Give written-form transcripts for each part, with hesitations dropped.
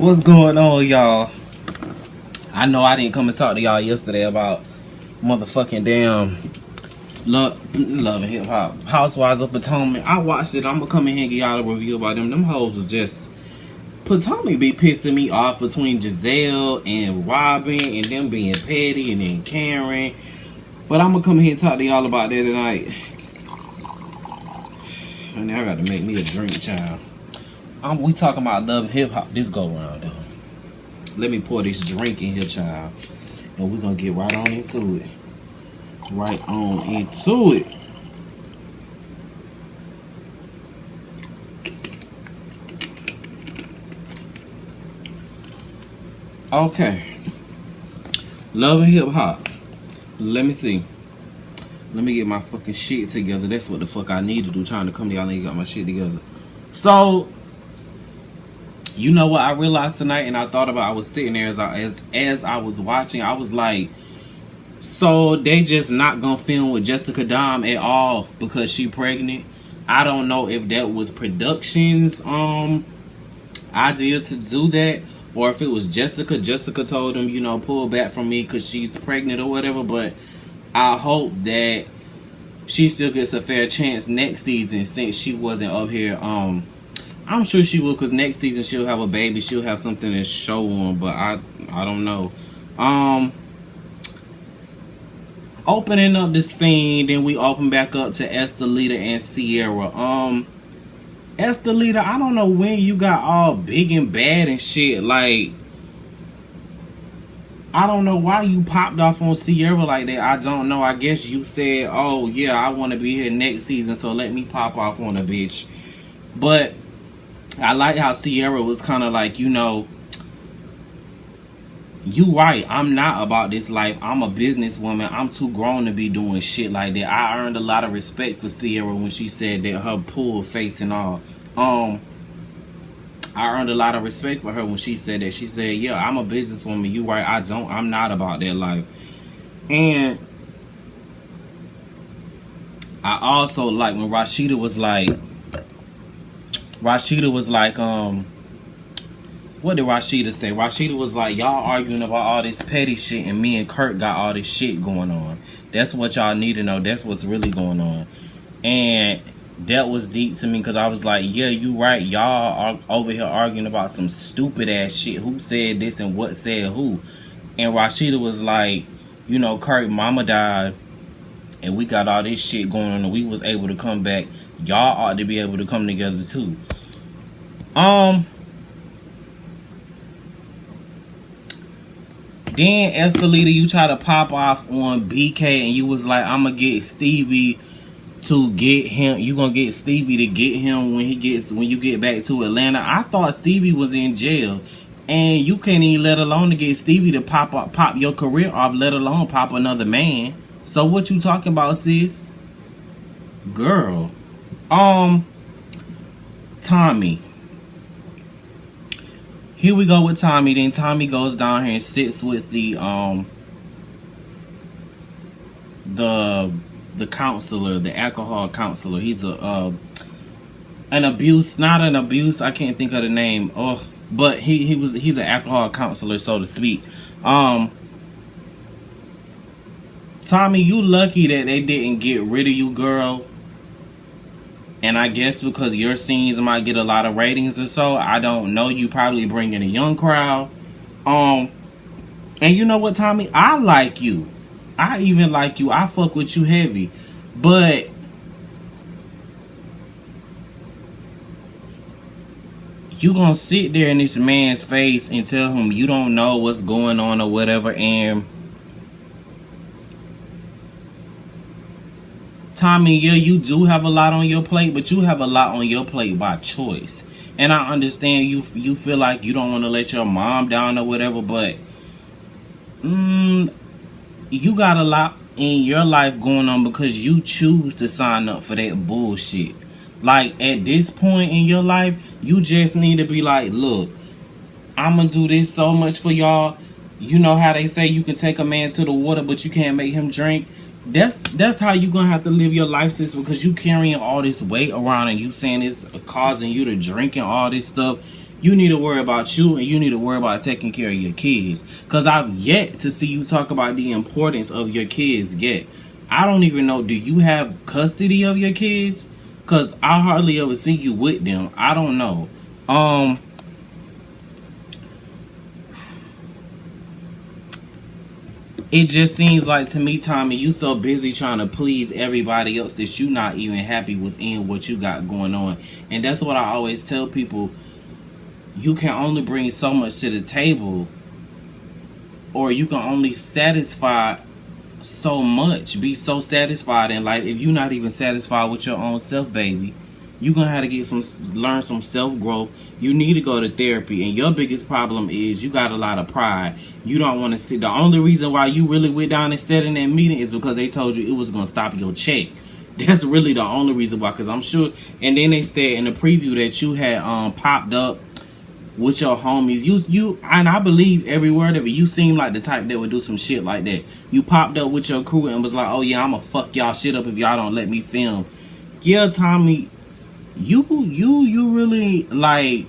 What's going on, y'all? I know I didn't come and talk to y'all yesterday about motherfucking damn love and hip hop. Housewives of Tommie. I watched it. I'm gonna come in here and give y'all a review about them. Them hoes was just Tommie be pissing me off between Giselle and Robin and them being petty and then Karen. But I'm gonna come here and talk to y'all about that tonight. And now I gotta make me a drink, child. We talking about love and hip hop this go round though. Let me pour this drink in here, child. And we're gonna get right on into it. Right on into it. Okay. Love and hip hop. Let me see. Let me get my fucking shit together. That's what the fuck I need to do. Trying to come to y'all and get my shit together. So, you know what I realized tonight, and I thought about. I was sitting there as I was watching. I was like, so they just not gonna film with Jessica Dom at all because she pregnant. I don't know if that was production's idea to do that, or if it was Jessica. Jessica told them, you know, pull back from me because she's pregnant or whatever. But I hope that she still gets a fair chance next season since she wasn't up here. I'm sure she will, because next season she'll have a baby. She'll have something to show on, but I don't know. Opening up the scene, then we open back up to Estelita and Sierra. Estelita, I don't know when you got all big and bad and shit. Like, I don't know why you popped off on Sierra like that. I don't know. I guess you said, oh yeah, I want to be here next season, so let me pop off on a bitch. But I like how Sierra was kind of like, you know, you right, I'm not about this life. I'm a businesswoman. I'm too grown to be doing shit like that. I earned a lot of respect for Sierra when she said that, her pulled face and all. I earned a lot of respect for her when she said that. She said, yeah, I'm a businesswoman. You right, I'm not about that life. And I also like when Rashida was like, what did Rashida say? Rashida was like, y'all arguing about all this petty shit and me and Kurt got all this shit going on. That's what y'all need to know. That's what's really going on. And that was deep to me because I was like, yeah, you right. Y'all are over here arguing about some stupid ass shit. Who said this and what said who? And Rashida was like, you know, Kurt mama died and we got all this shit going on and we was able to come back. Y'all ought to be able to come together too. Then Estelita, you try to pop off on BK and you was like, I'm gonna get Stevie to get him. You gonna get Stevie to get him when you get back to Atlanta. I thought Stevie was in jail, and you can't even let alone to get Stevie to pop your career off, let alone pop another man. So what you talking about, sis? Girl. Tommie. Here we go with Tommie. Then Tommie goes down here and sits with the counselor, the alcohol counselor. He's an abuse, not an abuse. I can't think of the name. Oh, but he's an alcohol counselor, so to speak. Tommie, you lucky that they didn't get rid of you, girl. And I guess because your scenes might get a lot of ratings or so, I don't know. You probably bring in a young crowd. And you know what, Tommie? I like you. I even like you. I fuck with you heavy. But you gonna sit there in this man's face and tell him you don't know what's going on or whatever. And Tommie, yeah, you do have a lot on your plate, but you have a lot on your plate by choice. And I understand you feel like you don't want to let your mom down or whatever, but you got a lot in your life going on because you choose to sign up for that bullshit. Like, at this point in your life, you just need to be like, look, I'm gonna do this so much for y'all. You know how they say you can take a man to the water, but you can't make him drink? That's how you gonna have to live your life, sis, because you carrying all this weight around and you saying it's causing you to drink and all this stuff. You need to worry about you, and you need to worry about taking care of your kids. Because I've yet to see you talk about the importance of your kids yet. I don't even know, do you have custody of your kids? Because I hardly ever see you with them. I don't know. It just seems like to me, Tommie, you so busy trying to please everybody else that you not even happy within what you got going on. And that's what I always tell people. You can only bring so much to the table, or you can only satisfy so much. Be so satisfied in life. If you're not even satisfied with your own self, baby, you're gonna have to learn some self-growth. You need to go to therapy. And your biggest problem is you got a lot of pride. You don't want to see. The only reason why you really went down and sat in that meeting is because they told you it was gonna stop your check. That's really the only reason why. Because I'm sure. And then they said in the preview that you had popped up with your homies. You and I believe every word of it. You seem like the type that would do some shit like that. You popped up with your crew and was like, oh yeah, I'ma fuck y'all shit up if y'all don't let me film. Yeah, Tommie, you really, like,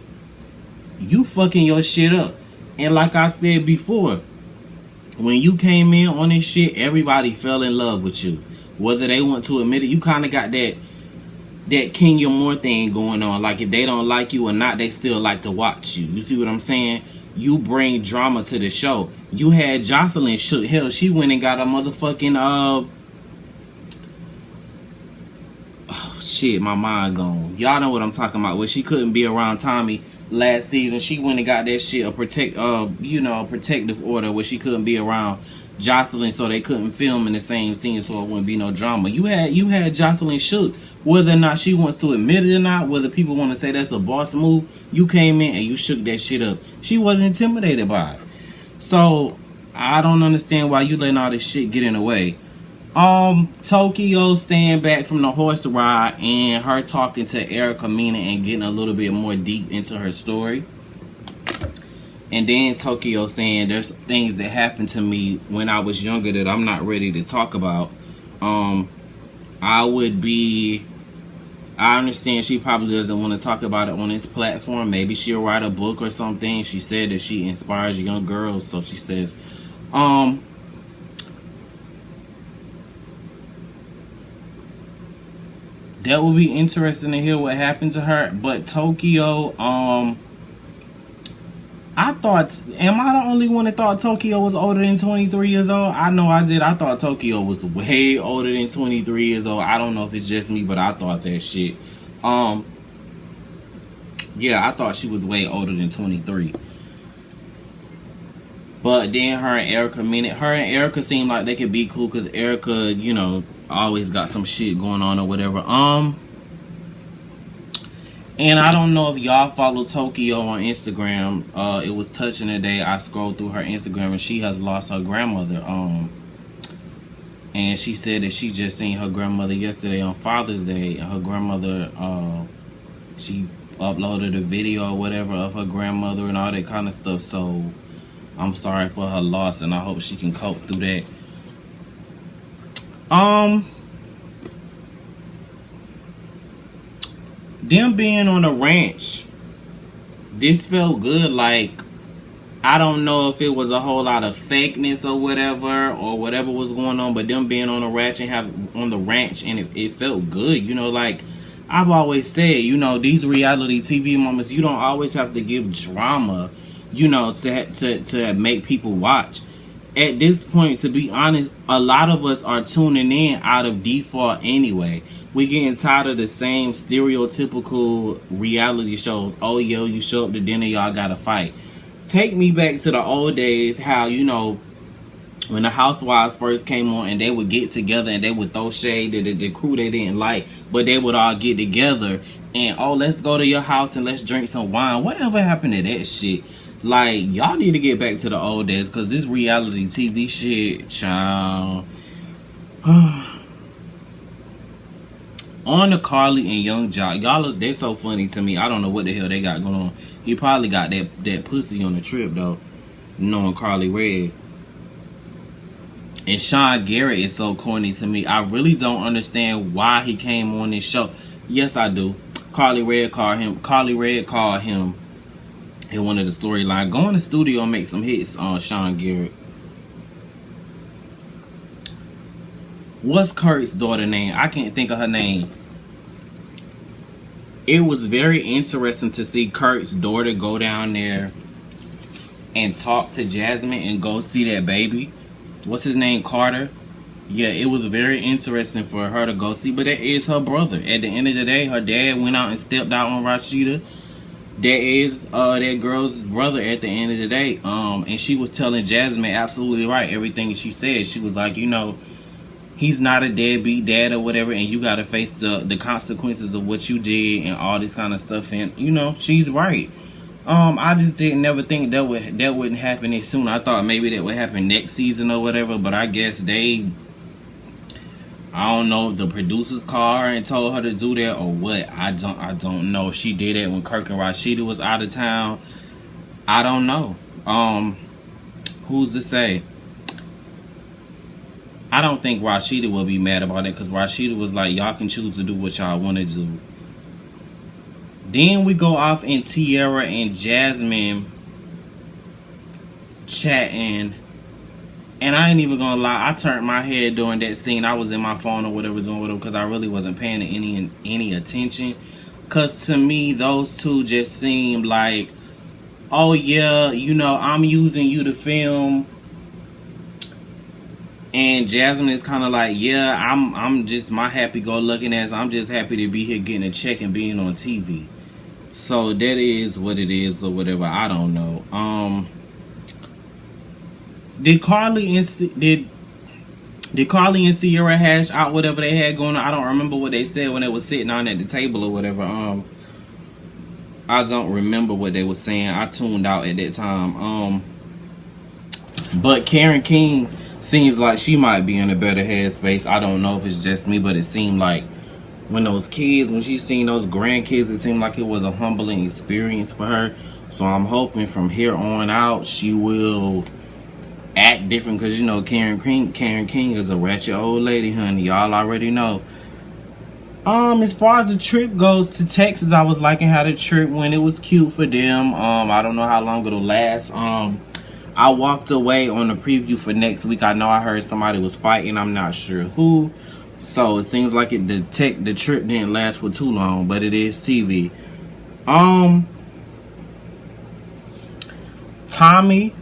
you fucking your shit up. And like I said before, when you came in on this shit, everybody fell in love with you. Whether they want to admit it, you kind of got that King Moore thing going on. Like, if they don't like you or not, they still like to watch you. You see what I'm saying? You bring drama to the show. You had Jocelyn shook. Hell, she went and got a motherfucking shit, my mind gone. Y'all know what I'm talking about. Where she couldn't be around Tommie last season. She went and got that shit a protective order where she couldn't be around Jocelyn, so they couldn't film in the same scene, so it wouldn't be no drama. You had Jocelyn shook, whether or not she wants to admit it or not, whether people want to say that's a boss move. You came in and you shook that shit up. She wasn't intimidated by it. So I don't understand why you letting all this shit get in the way. Tokyo staying back from the horse ride and her talking to Erica Mena and getting a little bit more deep into her story. And then Tokyo saying there's things that happened to me when I was younger that I'm not ready to talk about. I understand she probably doesn't want to talk about it on this platform. Maybe she'll write a book or something. She said that she inspires young girls, so she says, that will be interesting to hear what happened to her. But Tokyo, I thought, am I the only one that thought Tokyo was older than 23 years old? I know I did. I thought Tokyo was way older than 23 years old. I don't know if it's just me, but I thought that shit. Yeah, I thought she was way older than 23. But then her and Erica seemed like they could be cool because Erica, you know, always got some shit going on or whatever. And I don't know if y'all follow Tokyo on Instagram. It was touching today. I scrolled through her Instagram and she has lost her grandmother. And she said that she just seen her grandmother yesterday on Father's Day. Her grandmother, she uploaded a video or whatever of her grandmother and all that kind of stuff. So I'm sorry for her loss, and I hope she can cope through that. Them being on the ranch, this felt good. Like, I don't know if it was a whole lot of fakeness or whatever was going on, but them being on the ranch and it felt good. You know, like I've always said, you know, these reality TV moments, you don't always have to give drama, you know, to make people watch. At this point, to be honest, a lot of us are tuning in out of default anyway. We're getting tired of the same stereotypical reality shows. Oh, yo, you show up to dinner, y'all gotta fight. Take me back to the old days, how, you know, when the Housewives first came on and they would get together and they would throw shade to the crew they didn't like, but they would all get together and, oh, let's go to your house and let's drink some wine. Whatever happened to that shit? Like, y'all need to get back to the old days, because this reality TV shit, child. On the Karlie and Young Joc, y'all, they so funny to me. I don't know what the hell they got going on. He probably got that pussy on the trip, though, knowing Karlie Red. And Sean Garrett is so corny to me. I really don't understand why he came on this show. Yes, I do. Karlie Red called him in one of the storylines. Go in the studio and make some hits on Sean Garrett. What's Kurt's daughter name? I can't think of her name. It was very interesting to see Kurt's daughter go down there and talk to Jasmine and go see that baby. What's his name? Carter. Yeah, it was very interesting for her to go see, but that is her brother. At the end of the day, her dad went out and stepped out on Rashida. That is that girl's brother at the end of the day. And she was telling Jasmine absolutely right, everything she said. She was like, you know, he's not a deadbeat dad or whatever, and you gotta face the consequences of what you did and all this kind of stuff. And you know, she's right. I just didn't never think that wouldn't happen this soon. I thought maybe that would happen next season or whatever, but I guess I don't know if the producers called her and told her to do that or what. I don't know. She did that when Kirk and Rashida was out of town. I don't know. Who's to say? I don't think Rashida will be mad about it, because Rashida was like, y'all can choose to do what y'all want to do. Then we go off in Tierra and Jasmine chatting. And I ain't even gonna lie, I turned my head during that scene. I was in my phone or whatever doing with them, because I really wasn't paying any attention. Because to me, those two just seemed like, oh yeah, you know, I'm using you to film. And Jasmine is kind of like, yeah, I'm just my happy-go-lucky ass. I'm just happy to be here getting a check and being on TV. So that is what it is or whatever. I don't know. Did Karlie and Sierra hash out whatever they had going on? I don't remember what they said when they was sitting on at the table or whatever. I don't remember what they were saying. I tuned out at that time. But Karen King seems like she might be in a better headspace. I don't know if it's just me, but it seemed like when she seen those grandkids, it seemed like it was a humbling experience for her. So I'm hoping from here on out she will act different, because you know Karen King is a ratchet old lady, honey. Y'all already know. As far as the trip goes to Texas, I was liking how the trip went. It was cute for them. I don't know how long it'll last. I walked away on the preview for next week. I know I heard somebody was fighting. I'm not sure who. So it seems like the trip didn't last for too long, but it is TV. Tommie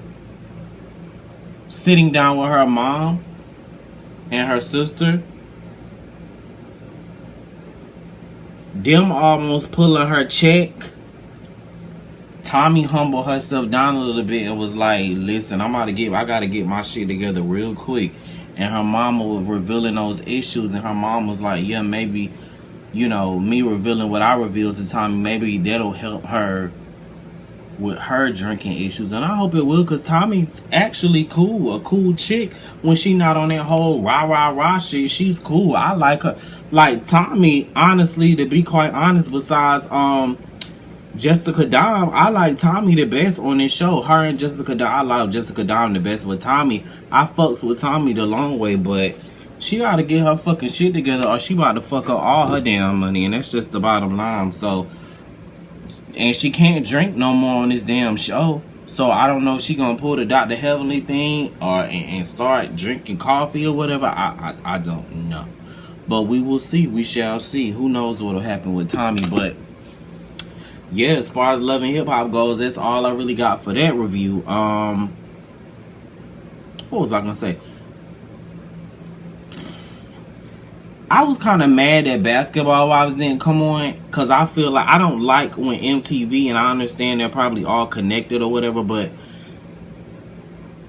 sitting down with her mom and her sister. Them almost pulling her check. Tommie humbled herself down a little bit and was like, listen, I gotta get my shit together real quick. And her mama was revealing those issues, and her mom was like, yeah, maybe, you know, me revealing what I revealed to Tommie, maybe that'll help her with her drinking issues. And I hope it will, because Tommie's actually cool, a cool chick. When she not on that whole rah shit, she's cool. I like her. Like Tommie, honestly, to be quite honest, besides Jessica Dahn, I like Tommie the best on this show. Her and Jessica Dahn, I like Jessica Dahn the best. With Tommie, I fucks with Tommie the long way, but she gotta get her fucking shit together, or she about to fuck up all her damn money, and that's just the bottom line. So, and she can't drink no more on this damn show. So I don't know if she gonna pull the Dr. Heavenly thing or and start drinking coffee or whatever. I don't know, but we will see. We shall see. Who knows what'll happen with Tommie, but. Yeah, as far as Love and Hip Hop goes, that's all I really got for that review. What was I gonna say? I was kind of mad that Basketball Wives didn't come on, because I feel like I don't like when MTV, and I understand they're probably all connected or whatever, but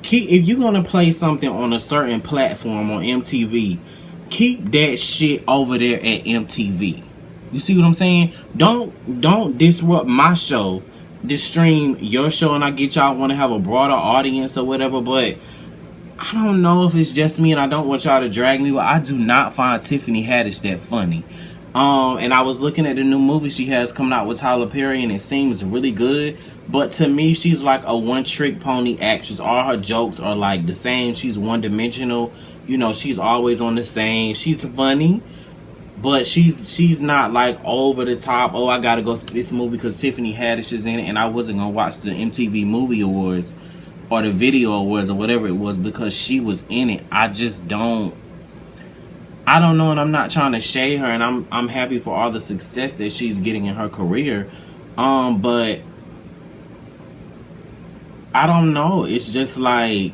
if you're gonna play something on a certain platform on MTV, keep that shit over there at MTV. You see what I'm saying? Don't disrupt my show to stream your show, and I get y'all want to have a broader audience or whatever, but I don't know if it's just me and I don't want y'all to drag me, but I do not find Tiffany Haddish that funny. And I was looking at the new movie she has coming out with Tyler Perry, and it seems really good, but to me she's like a one-trick pony actress. All her jokes are like the same. She's one-dimensional. You know, she's always on the same. She's funny, But she's not like over the top. Oh, I gotta go see this movie because Tiffany Haddish is in it, and I wasn't gonna watch the MTV Movie Awards or the Video Awards or whatever it was because she was in it. I don't know, and I'm not trying to shade her, and I'm happy for all the success that she's getting in her career. But I don't know. It's just like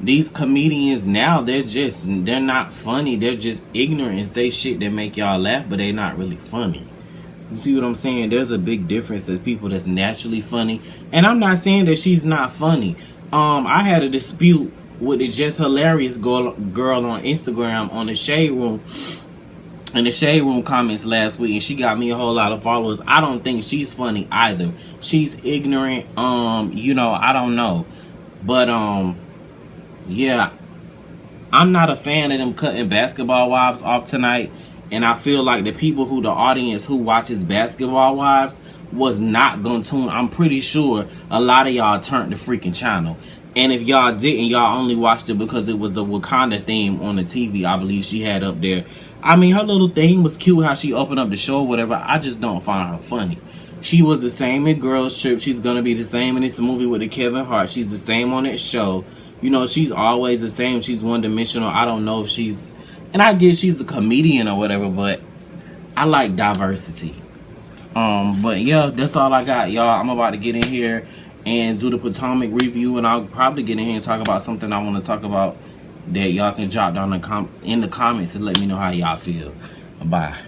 these comedians now, they're not funny. They're just ignorant and say shit that make y'all laugh, but they're not really funny. You see what I'm saying? There's a big difference to people that's naturally funny. And I'm not saying that she's not funny. I had a dispute with the Just Hilarious girl on Instagram on the Shade Room. In the Shade Room comments last week, and she got me a whole lot of followers. I don't think she's funny either. She's ignorant. You know, I don't know. But yeah, I'm not a fan of them cutting Basketball Wives off tonight. And I feel like the audience who watches Basketball Wives was not gonna tune. I'm pretty sure a lot of y'all turned the freaking channel. And if y'all didn't, y'all only watched it because it was the Wakanda theme on the TV, I believe she had up there. I mean, her little thing was cute, how she opened up the show or whatever. I just don't find her funny. She was the same in Girls Trip. She's gonna be the same in this movie with the Kevin Hart. She's the same on that show. You know, she's always the same. She's one-dimensional. I don't know if she's... And I guess she's a comedian or whatever, but I like diversity. But yeah, that's all I got, y'all. I'm about to get in here and do the Potomac review, and I'll probably get in here and talk about something I want to talk about that y'all can drop down in the comments and let me know how y'all feel. Bye.